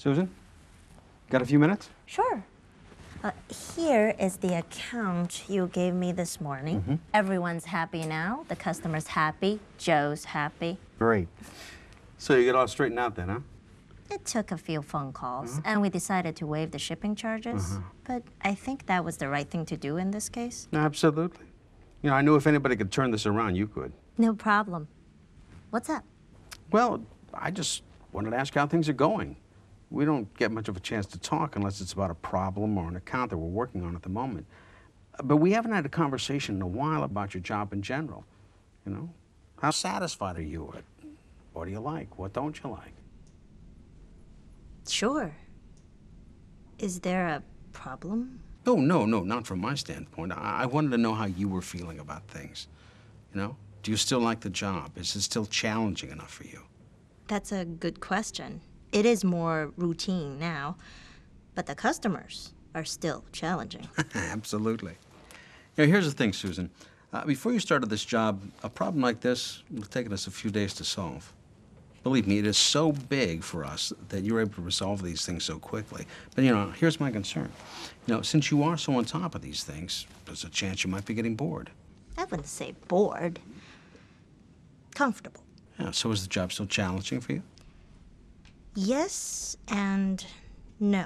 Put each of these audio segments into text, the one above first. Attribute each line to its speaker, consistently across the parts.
Speaker 1: Susan, got a few minutes?
Speaker 2: Sure. Here is the account you gave me this morning. Everyone's happy now. The customer's happy. Joe's happy.
Speaker 1: Great. So you get all straightened out then, huh?
Speaker 2: It took a few phone calls, and we decided to waive the shipping charges. But I think that was the right thing to do in this case.
Speaker 1: Absolutely. You know, I knew if anybody could turn this around, you could.
Speaker 2: No problem. What's up?
Speaker 1: Well, I just wanted to ask how things are going. We don't get much of a chance to talk unless it's about a problem or an account that we're working on at the moment. But we haven't had a conversation in a while about your job in general. You know, how satisfied are you with it? What do you like? What don't you like?
Speaker 2: Sure. Is there a problem?
Speaker 1: Oh, no, not from my standpoint. I wanted to know how you were feeling about things. You know, do you still like the job? Is it still challenging enough for you?
Speaker 2: That's a good question. It is more routine now, but the customers are still challenging.
Speaker 1: Absolutely. Now, here's the thing, Susan. Before you started this job, a problem like this would have taken us a few days to solve. Believe me, it is so big for us that you're able to resolve these things so quickly. But, you know, here's my concern. You know, since you are so on top of these things, there's a chance you might be getting bored.
Speaker 2: I wouldn't say bored. Comfortable.
Speaker 1: Yeah, so is the job still challenging for you?
Speaker 2: Yes and no.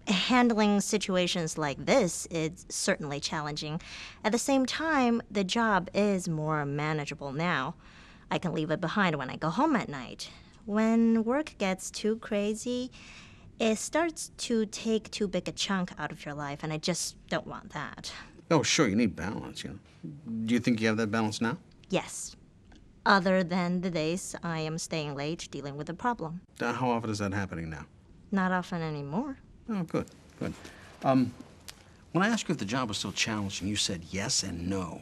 Speaker 2: Handling situations like this is certainly challenging. At the same time, the job is more manageable now. I can leave it behind when I go home at night. When work gets too crazy, it starts to take too big a chunk out of your life, and I just don't want that.
Speaker 1: Oh, sure, you need balance, you know. Do you think you have that balance now?
Speaker 2: Yes. Other than the days I am staying late dealing with a problem.
Speaker 1: How often is that happening now?
Speaker 2: Not often anymore.
Speaker 1: Oh, good. When I asked you if the job was still challenging, you said yes and no.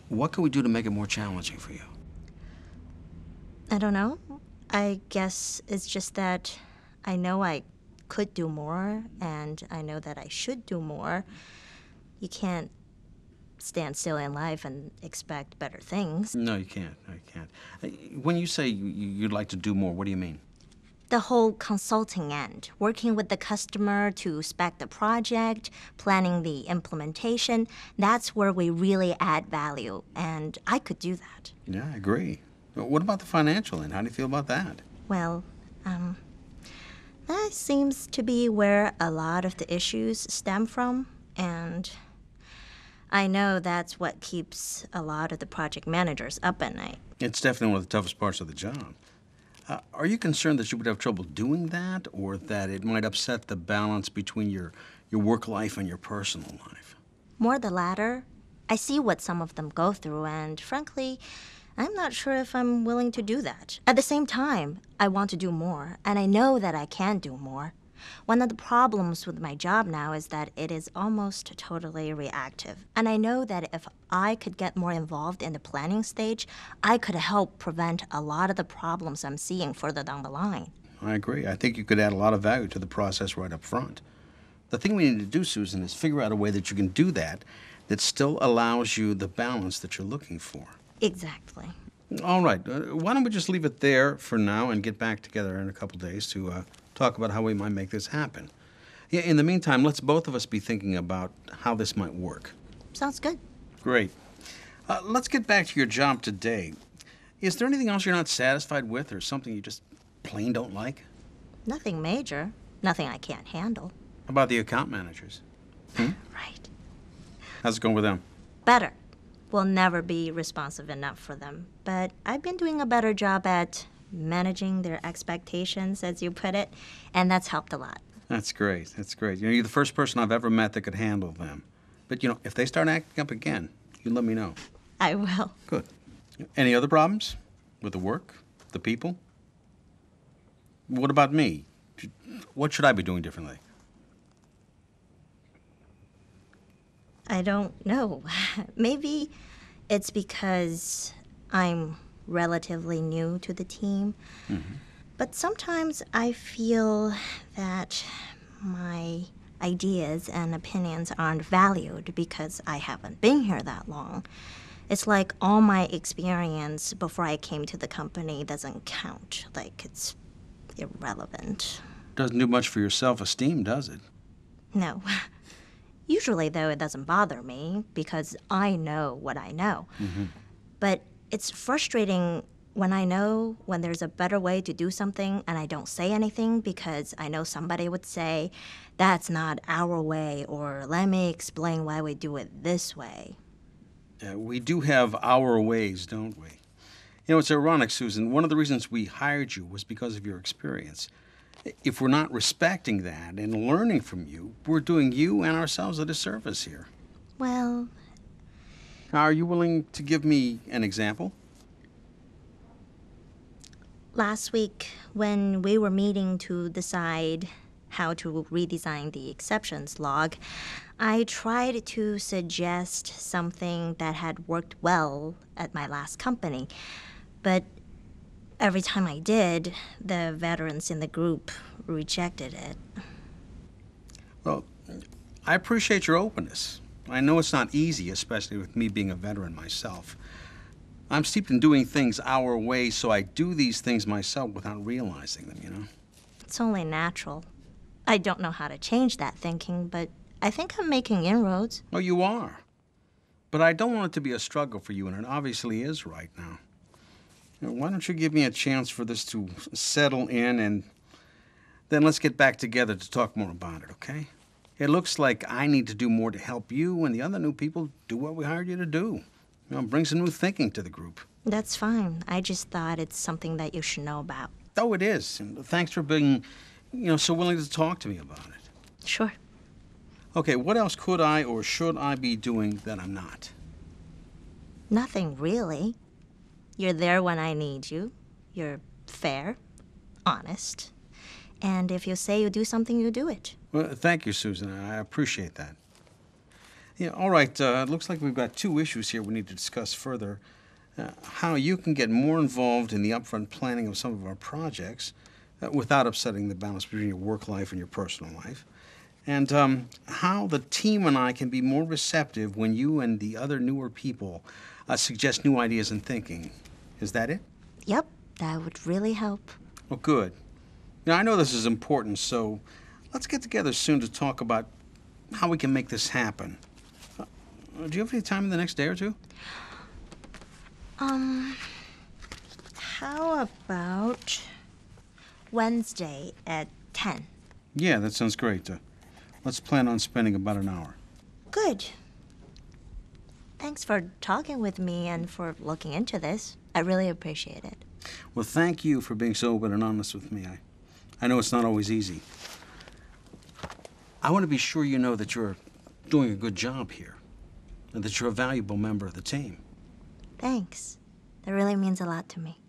Speaker 1: What can we do to make it more challenging for you?
Speaker 2: I don't know. I guess it's just that I know I could do more, and I know that I should do more. You can't stand still in life and expect better things.
Speaker 1: No, you can't. No, you can't. When you say you'd like to do more, what do you mean?
Speaker 2: The whole consulting end, working with the customer to spec the project, planning the implementation, that's where we really add value, and I could do that.
Speaker 1: Yeah, I agree. But what about the financial end? How do you feel about that?
Speaker 2: Well, that seems to be where a lot of the issues stem from, and I know that's what keeps a lot of the project managers up at night.
Speaker 1: It's definitely one of the toughest parts of the job. Are you concerned that you would have trouble doing that, or that it might upset the balance between your work life and your personal life?
Speaker 2: More the latter. I see what some of them go through, and frankly, I'm not sure if I'm willing to do that. At the same time, I want to do more, and I know that I can do more. One of the problems with my job now is that it is almost totally reactive. And I know that if I could get more involved in the planning stage, I could help prevent a lot of the problems I'm seeing further down the line.
Speaker 1: I agree. I think you could add a lot of value to the process right up front. The thing we need to do, Susan, is figure out a way that you can do that still allows you the balance that you're looking for.
Speaker 2: Exactly.
Speaker 1: All right. Why don't we just leave it there for now and get back together in a couple days to talk about how we might make this happen. Yeah, in the meantime, let's both of us be thinking about how this might work.
Speaker 2: Sounds good.
Speaker 1: Great. Let's get back to your job today. Is there anything else you're not satisfied with or something you just plain don't like?
Speaker 2: Nothing major. Nothing I can't handle.
Speaker 1: How about the account managers?
Speaker 2: Right.
Speaker 1: How's it going with them?
Speaker 2: Better. We'll never be responsive enough for them. But I've been doing a better job at managing their expectations, as you put it, and that's helped a lot.
Speaker 1: That's great. That's great. You know, you're the first person I've ever met that could handle them. But, you know, if they start acting up again, you let me know.
Speaker 2: I will.
Speaker 1: Good. Any other problems with the work, the people? What about me? What should I be doing differently?
Speaker 2: I don't know. Maybe it's because I'm relatively new to the team. But sometimes I feel that my ideas and opinions aren't valued because I haven't been here that long. It's like all my experience before I came to the company doesn't count, like it's irrelevant.
Speaker 1: Doesn't do much for your self-esteem, does it?
Speaker 2: No. Usually, though, it doesn't bother me because I know what I know. But it's frustrating when I know when there's a better way to do something and I don't say anything because I know somebody would say, that's not our way, or let me explain why we do it this way.
Speaker 1: We do have our ways, don't we? You know, it's ironic, Susan. One of the reasons we hired you was because of your experience. If we're not respecting that and learning from you, we're doing you and ourselves a disservice here.
Speaker 2: Well,
Speaker 1: Are you willing to give me an example?
Speaker 2: last week when we were meeting to decide how to redesign the exceptions log, I tried to suggest something that had worked well at my last company. But every time I did, the veterans in the group rejected it.
Speaker 1: Well, I appreciate your openness. I know it's not easy, especially with me being a veteran myself. I'm steeped in doing things our way, so I do these things myself without realizing them, you know?
Speaker 2: It's only natural. I don't know how to change that thinking, but I think I'm making inroads.
Speaker 1: Oh, you are. But I don't want it to be a struggle for you, and it obviously is right now. You know, why don't you give me a chance for this to settle in, and then let's get back together to talk more about it, okay? It looks like I need to do more to help you, and the other new people do what we hired you to do. You know, bring some new thinking to the group.
Speaker 2: That's fine. I just thought it's something that you should know about.
Speaker 1: Oh, it is. And thanks for being, so willing to talk to me about it.
Speaker 2: Sure.
Speaker 1: Okay, what else could I or should I be doing that I'm not?
Speaker 2: Nothing really. You're there when I need you. You're fair, honest. And if you say you do something, you do it.
Speaker 1: Well, thank you, Susan. I appreciate that. Yeah, all right. It looks like we've got two issues here we need to discuss further. How you can get more involved in the upfront planning of some of our projects without upsetting the balance between your work life and your personal life. And how the team and I can be more receptive when you and the other newer people suggest new ideas and thinking. Is that it?
Speaker 2: Yep, that would really help.
Speaker 1: Well, good. Now, I know this is important, so let's get together soon to talk about how we can make this happen. Do you have any time in the next day or two?
Speaker 2: How about Wednesday at 10?
Speaker 1: Yeah, that sounds great. Let's plan on spending about an hour.
Speaker 2: Good. Thanks for talking with me and for looking into this. I really appreciate it.
Speaker 1: Well, thank you for being so open and honest with me. I know it's not always easy. I want to be sure you know that you're doing a good job here and that you're a valuable member of the team.
Speaker 2: Thanks. That really means a lot to me.